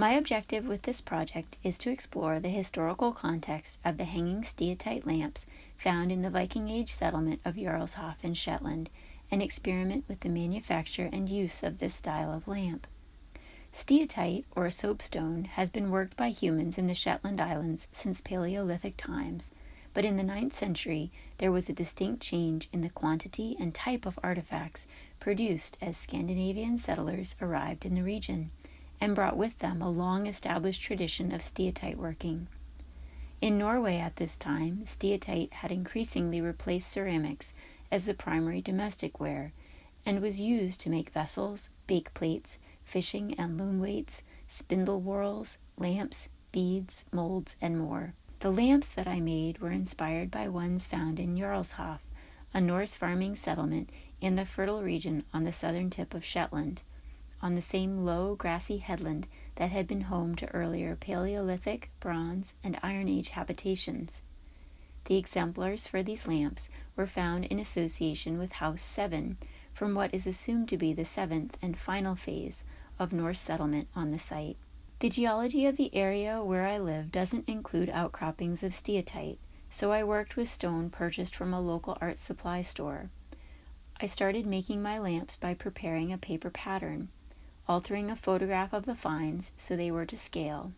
My objective with this project is to explore the historical context of the hanging Steatite lamps found in the Viking Age settlement of Jarlshof in Shetland and experiment with the manufacture and use of this style of lamp. Steatite, or soapstone, has been worked by humans in the Shetland Islands since Paleolithic times, but in the 9th century there was a distinct change in the quantity and type of artifacts produced as Scandinavian settlers arrived in the region, and brought with them a long-established tradition of steatite working. In Norway at this time, steatite had increasingly replaced ceramics as the primary domestic ware, and was used to make vessels, bake plates, fishing and loom weights, spindle whorls, lamps, beads, molds, and more. The lamps that I made were inspired by ones found in Jarlshof, a Norse farming settlement in the fertile region on the southern tip of Shetland, on the same low, grassy headland that had been home to earlier Paleolithic, Bronze, and Iron Age habitations. The exemplars for these lamps were found in association with House 7, from what is assumed to be the 7th and final phase of Norse settlement on the site. The geology of the area where I live doesn't include outcroppings of steatite, so I worked with stone purchased from a local art supply store. I started making my lamps by preparing a paper pattern, altering a photograph of the finds so they were to scale.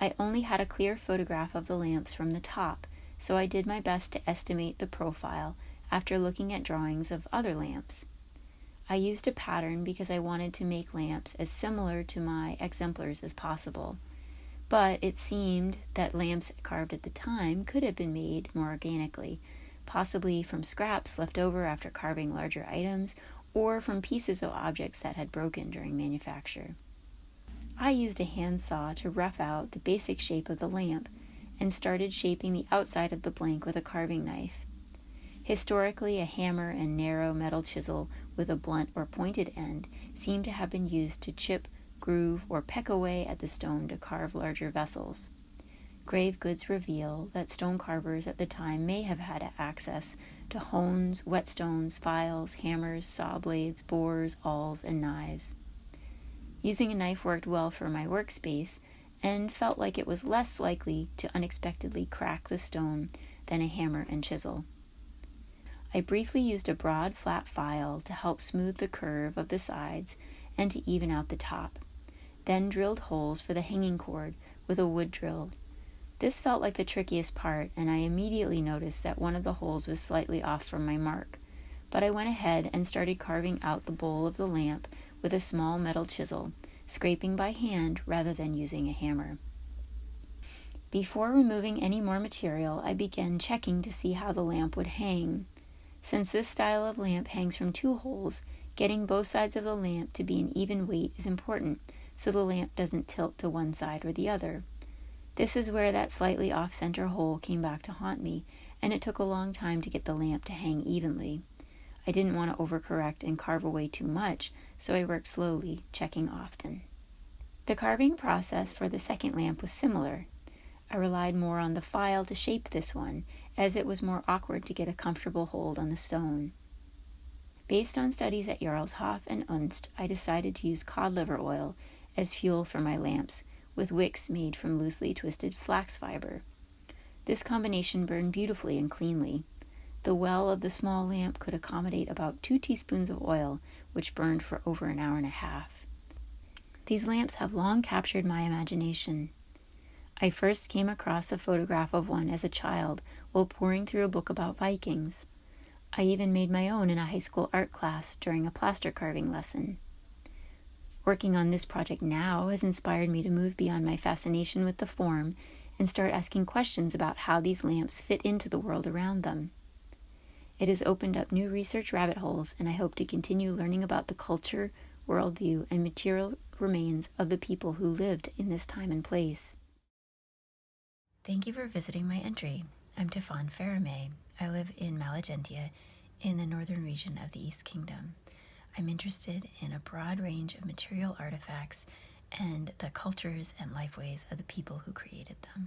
I only had a clear photograph of the lamps from the top, so I did my best to estimate the profile after looking at drawings of other lamps. I used a pattern because I wanted to make lamps as similar to my exemplars as possible, but it seemed that lamps carved at the time could have been made more organically, possibly from scraps left over after carving larger items or from pieces of objects that had broken during manufacture. I used a handsaw to rough out the basic shape of the lamp and started shaping the outside of the blank with a carving knife. Historically, a hammer and narrow metal chisel with a blunt or pointed end seem to have been used to chip, groove, or peck away at the stone to carve larger vessels. Grave goods reveal that stone carvers at the time may have had access to hones, whetstones, files, hammers, saw blades, bores, awls, and knives. Using a knife worked well for my workspace and felt like it was less likely to unexpectedly crack the stone than a hammer and chisel. I briefly used a broad, flat file to help smooth the curve of the sides and to even out the top, then drilled holes for the hanging cord with a wood drill. This felt like the trickiest part, and I immediately noticed that one of the holes was slightly off from my mark, but I went ahead and started carving out the bowl of the lamp with a small metal chisel, scraping by hand rather than using a hammer. Before removing any more material, I began checking to see how the lamp would hang. Since this style of lamp hangs from 2 holes, getting both sides of the lamp to be an even weight is important, so the lamp doesn't tilt to one side or the other. This is where that slightly off-center hole came back to haunt me, and it took a long time to get the lamp to hang evenly. I didn't want to overcorrect and carve away too much, so I worked slowly, checking often. The carving process for the second lamp was similar. I relied more on the file to shape this one, as it was more awkward to get a comfortable hold on the stone. Based on studies at Jarlshof and Unst, I decided to use cod liver oil as fuel for my lamps, with wicks made from loosely twisted flax fiber. This combination burned beautifully and cleanly. The well of the small lamp could accommodate about 2 teaspoons of oil, which burned for over an hour and a half. These lamps have long captured my imagination. I first came across a photograph of one as a child while poring through a book about Vikings. I even made my own in a high school art class during a plaster carving lesson. Working on this project now has inspired me to move beyond my fascination with the form and start asking questions about how these lamps fit into the world around them. It has opened up new research rabbit holes, and I hope to continue learning about the culture, worldview, and material remains of the people who lived in this time and place. Thank you for visiting my entry. I'm Tifan Farameh. I live in Malagentia in the northern region of the East Kingdom. I'm interested in a broad range of material artifacts and the cultures and lifeways of the people who created them.